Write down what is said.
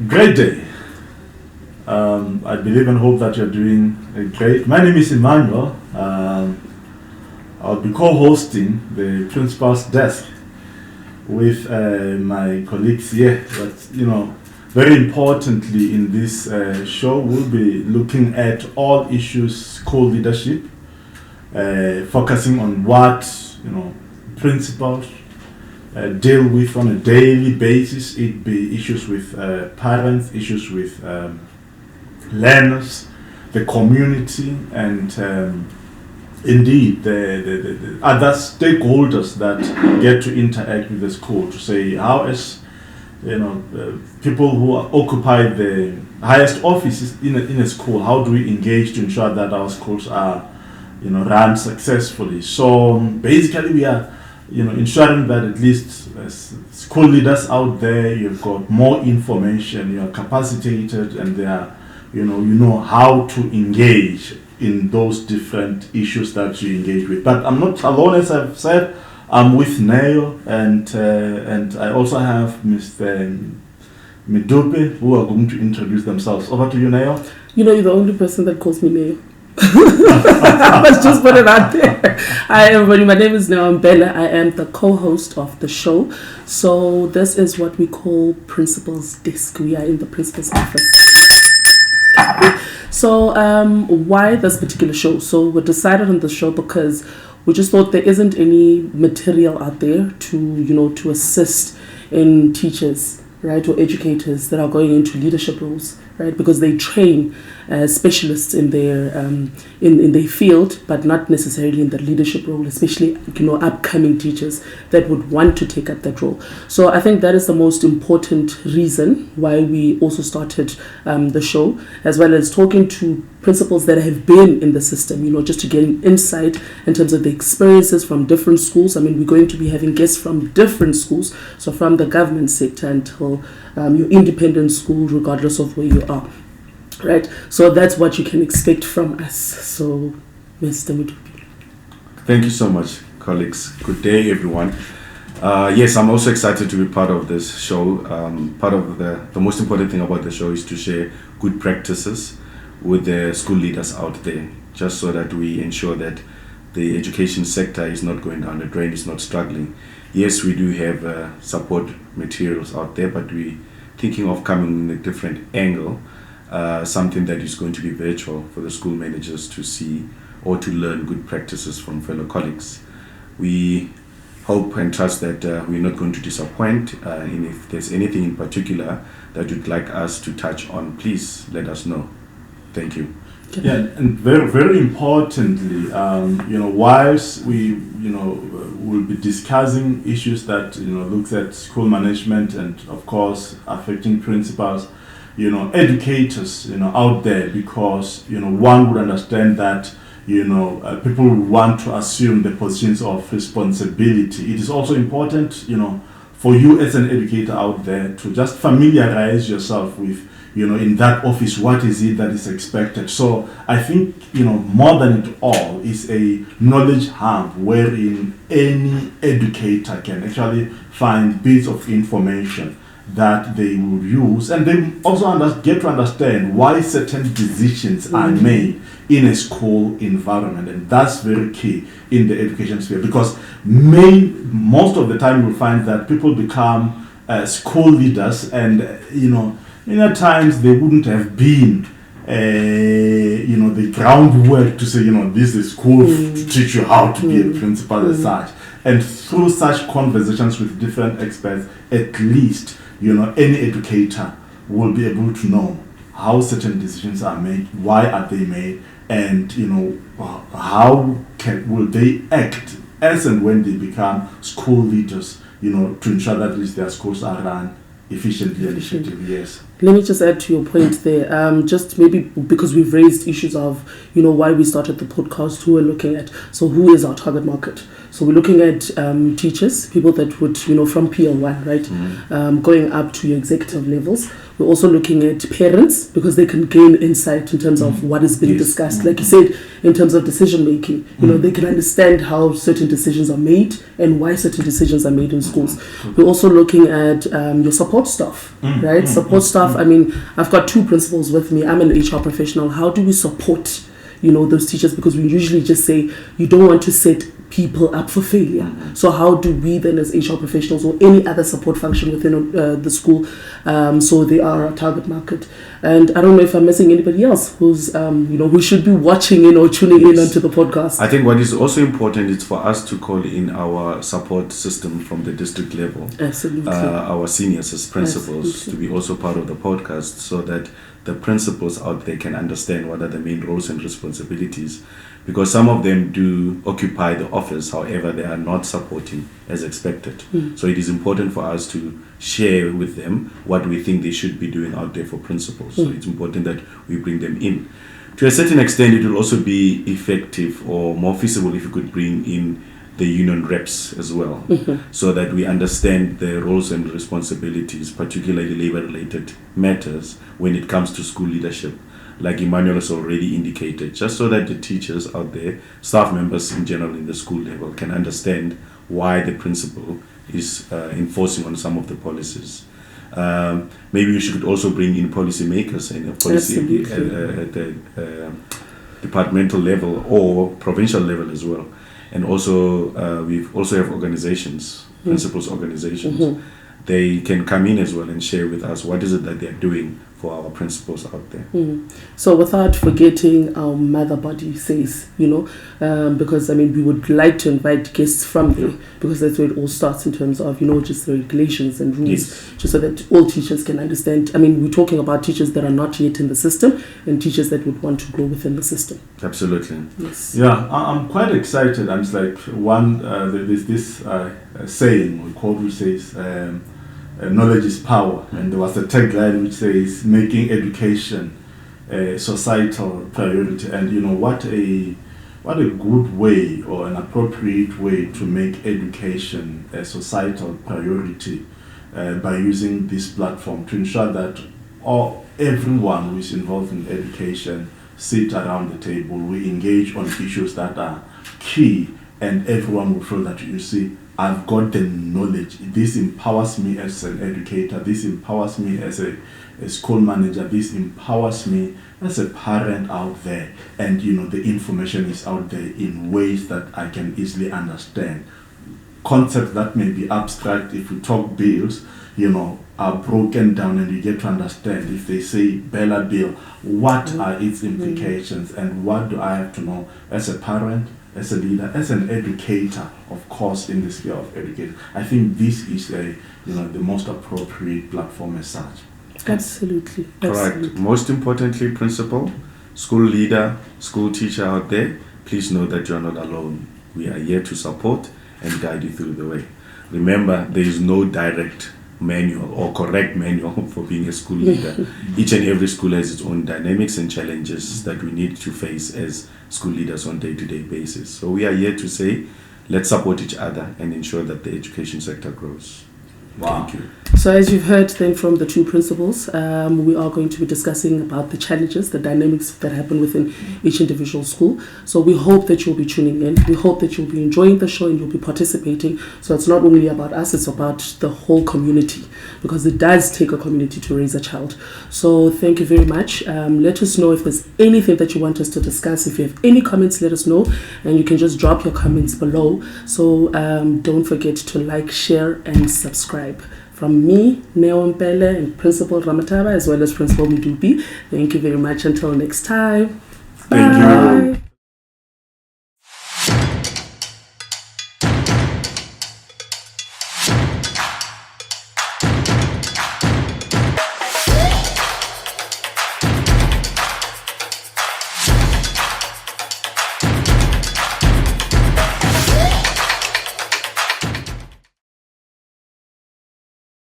Great day. I believe and hope that you're doing great. My name is Emmanuel. I'll be co-hosting the principal's desk with my colleagues here. But very importantly in this show, we'll be looking at all issues school leadership, focusing on what principals deal with on a daily basis. It be issues with parents, issues with learners, the community, and indeed the other stakeholders that get to interact with the school, to say how, as people who occupy the highest offices in a school, how do we engage to ensure that our schools are run successfully. So basically we are ensuring that at least as school leaders out there, you've got more information, you are capacitated, and they are, you know how to engage in those different issues that you engage with. But I'm not alone, as I've said. I'm with Neo, and I also have Mr. Midupe, who are going to introduce themselves. Over to you, Neo. You're the only person that calls me Neo. Let's just put it out there. Hi everybody, my name is Neo Mbele. I am the co-host of the show. So this is what we call Principal's Desk. We are in the Principal's office. So why this particular show? So we decided on the show because we just thought there isn't any material out there to assist in teachers, right, or educators that are going into leadership roles, right, because they train specialists in their in their field, but not necessarily in the leadership role, especially upcoming teachers that would want to take up that role. So I think that is the most important reason why we also started the show, as well as talking to principals that have been in the system, just to get an insight in terms of the experiences from different schools. I mean, we're going to be having guests from different schools, so from the government sector until your independent school, regardless of where you are. Right, so that's what you can expect from us. So, Mr. Midupe. Thank you so much, colleagues. Good day, everyone. Yes, I'm also excited to be part of this show. Part of the most important thing about the show is to share good practices with the school leaders out there, just so that we ensure that the education sector is not going down the drain, is not struggling. Yes, we do have support materials out there, but we're thinking of coming in a different angle. Something that is going to be virtual for the school managers to see or to learn good practices from fellow colleagues. We hope and trust that we're not going to disappoint, and if there's anything in particular that you'd like us to touch on, please let us know. Thank you. Yeah, and very, very importantly, whilst we, will be discussing issues that, looks at school management and, of course, affecting principals, educators, out there, because, one would understand that, people want to assume the positions of responsibility. It is also important, for you as an educator out there to just familiarize yourself with, in that office, what is it that is expected. So I think, more than it all is a knowledge hub wherein any educator can actually find bits of information that they will use, and they also get to understand why certain decisions are made in a school environment, and that's very key in the education sphere, because most of the time you'll find that people become school leaders, and many times they wouldn't have been the groundwork to say this is school to teach you how to be a principal as such, and through such conversations with different experts, at least any educator will be able to know how certain decisions are made, why are they made, and how will they act as and when they become school leaders, to ensure that at least their schools are run efficiently and effectively. Yes. Let me just add to your point there. Just maybe because we've raised issues of, why we started the podcast, who we're looking at. So who is our target market? So we're looking at teachers, people that would, from PL1, right, going up to your executive levels. We're also looking at parents because they can gain insight in terms of what is being discussed. Like you said, in terms of decision making, they can understand how certain decisions are made and why certain decisions are made in schools. We're also looking at your support staff, right? Support staff. I mean, I've got 2 principals with me. I'm an HR professional. How do we support, those teachers? Because we usually just say you don't want to set people up for failure. So how do we then as HR professionals or any other support function within the school, so they are our target market? And I don't know if I'm missing anybody else who's, who should be watching in or tuning in onto the podcast. I think what is also important is for us to call in our support system from the district level. Absolutely. Our seniors as principals Absolutely. to be also part of the podcast so that the principals out there can understand what are the main roles and responsibilities, because some of them do occupy the office, however they are not supporting as expected. So it is important for us to share with them what we think they should be doing out there for principals. So it's important that we bring them in. To a certain extent, it will also be effective or more feasible if you could bring in the union reps as well, so that we understand their roles and responsibilities, particularly labor-related matters when it comes to school leadership, like Emmanuel has already indicated, just so that the teachers out there, staff members in general in the school level, can understand why the principal is enforcing on some of the policies. Maybe we should also bring in policymakers and policy at the departmental level or provincial level as well. And also, we also have organizations, principals organizations. They can come in as well and share with us what is it that they're doing for our principals out there. So without forgetting our mother body says, because we would like to invite guests from there, because that's where it all starts in terms of, just the regulations and rules, just so that all teachers can understand. We're talking about teachers that are not yet in the system and teachers that would want to grow within the system. Absolutely. Yes. Yeah, I'm quite excited. I'm just like there's this saying or quote which says, knowledge is power, and there was a tagline which says making education a societal priority. And what a good way or an appropriate way to make education a societal priority by using this platform to ensure that everyone who is involved in education sit around the table, we engage on issues that are key, and everyone will feel that, I've got the knowledge. This empowers me as an educator. This empowers me as a school manager. This empowers me as a parent out there. And, the information is out there in ways that I can easily understand. Concepts that may be abstract, if we talk bills, are broken down and you get to understand. If they say Bella bill, what are its implications and what do I have to know as a parent, as a leader, as an educator, of course, in the sphere of education. I think this is the most appropriate platform as such. Absolutely. Correct. Most importantly, principal, school leader, school teacher out there, please know that you are not alone. We are here to support and guide you through the way. Remember, there is no direct manual or correct manual for being a school leader. Each and every school has its own dynamics and challenges that we need to face as school leaders on day-to-day basis. So we are here to say, let's support each other and ensure that the education sector grows. Wow. Thank you. So as you've heard then from the 2 principals, we are going to be discussing about the challenges, the dynamics that happen within each individual school. So we hope that you'll be tuning in. We hope that you'll be enjoying the show and you'll be participating. So it's not only about us, it's about the whole community, because it does take a community to raise a child. So thank you very much. Let us know if there's anything that you want us to discuss. If you have any comments, let us know, and you can just drop your comments below. So don't forget to like, share and subscribe. From me, Neo Mpele, and Principal Ramataba, as well as Principal Midupi. Thank you very much. Until next time. Thank you.